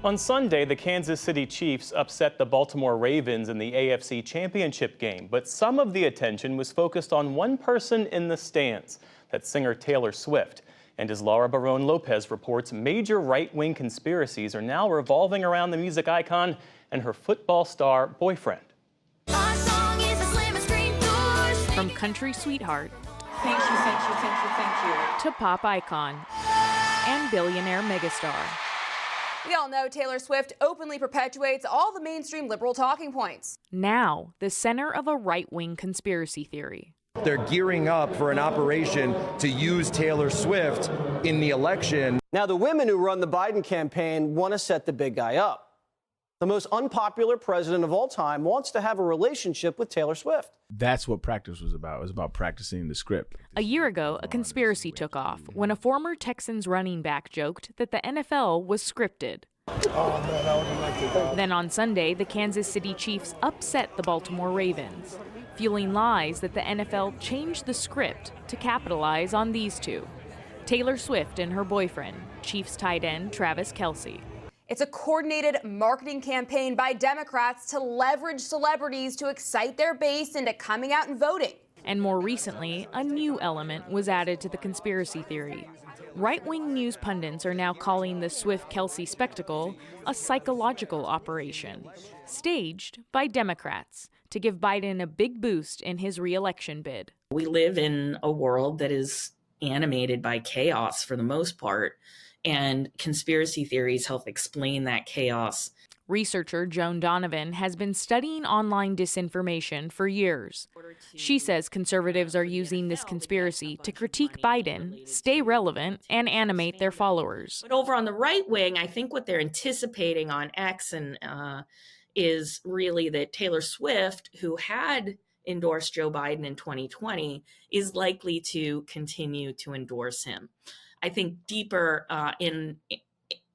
On Sunday, the Kansas City Chiefs upset the Baltimore Ravens in the AFC Championship game, but some of the attention was focused on one person in the stands, that's singer Taylor Swift. And as Laura Barone-Lopez reports, major right-wing conspiracies are now revolving around the music icon and her football star boyfriend. From country sweetheart Thank you. to pop icon and billionaire megastar. We all know Taylor Swift openly perpetuates all the mainstream liberal talking points. Now, the center of a right-wing conspiracy theory. They're gearing up for an operation to use Taylor Swift in the election. Now, the women who run the Biden campaign want to set the big guy up. The most unpopular president of all time wants to have a relationship with Taylor Swift. That's what practice was about. It was about practicing the script. A year ago, a conspiracy took off when a former Texans running back joked that the NFL was scripted. Then on Sunday, the Kansas City Chiefs upset the Baltimore Ravens, fueling lies that the NFL changed the script to capitalize on these two, Taylor Swift and her boyfriend, Chiefs tight end Travis Kelce. It's a coordinated marketing campaign by Democrats to leverage celebrities to excite their base into coming out and voting. And more recently, a new element was added to the conspiracy theory. Right-wing news pundits are now calling the Swift-Kelce spectacle a psychological operation, staged by Democrats to give Biden a big boost in his re-election bid. We live in a world that is animated by chaos for the most part, and conspiracy theories help explain that chaos. Researcher Joan Donovan has been studying online disinformation for years. She says conservatives are using this conspiracy to critique Biden, stay relevant, and animate their followers. But over on the right wing, I think what they're anticipating on X is really that Taylor Swift, who had endorsed Joe Biden in 2020, is likely to continue to endorse him. I think deeper in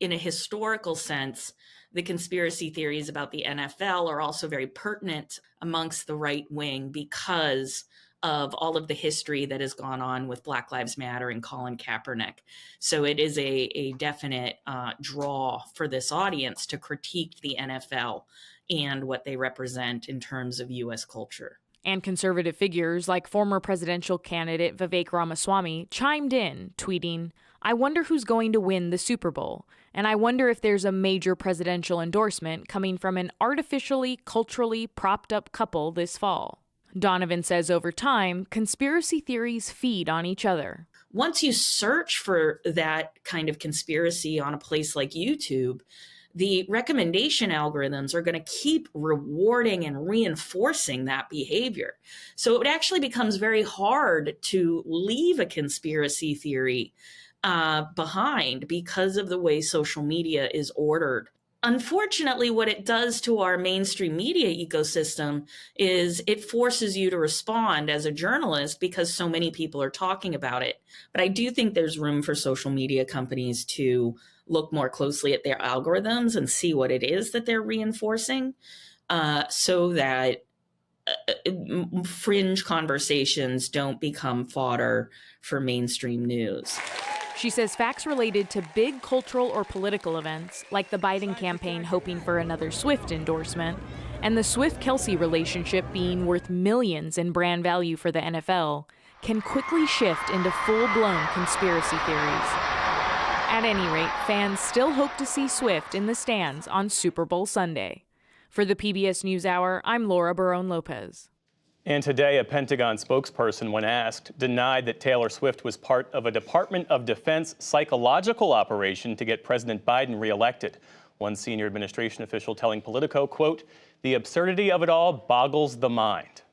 a historical sense, the conspiracy theories about the NFL are also very pertinent amongst the right wing because of all of the history that has gone on with Black Lives Matter and Colin Kaepernick. So it is a definite draw for this audience to critique the NFL and what they represent in terms of U.S. culture. And conservative figures like former presidential candidate Vivek Ramaswamy chimed in, tweeting, "I wonder who's going to win the Super Bowl, and I wonder if there's a major presidential endorsement coming from an artificially, culturally propped up couple this fall." Donovan says over time, conspiracy theories feed on each other. Once you search for that kind of conspiracy on a place like YouTube, the recommendation algorithms are going to keep rewarding and reinforcing that behavior. So it actually becomes very hard to leave a conspiracy theory behind because of the way social media is ordered. Unfortunately, what it does to our mainstream media ecosystem is it forces you to respond as a journalist because so many people are talking about it. But I do think there's room for social media companies to look more closely at their algorithms and see what it is that they're reinforcing so that fringe conversations don't become fodder for mainstream news. She says facts related to big cultural or political events, like the Biden campaign hoping for another Swift endorsement, and the Swift-Kelce relationship being worth millions in brand value for the NFL, can quickly shift into full-blown conspiracy theories. At any rate, fans still hope to see Swift in the stands on Super Bowl Sunday. For the PBS NewsHour, I'm Laura Barone-Lopez. And today, a Pentagon spokesperson, when asked, denied that Taylor Swift was part of a Department of Defense psychological operation to get President Biden reelected. One senior administration official telling Politico, quote, "The absurdity of it all boggles the mind."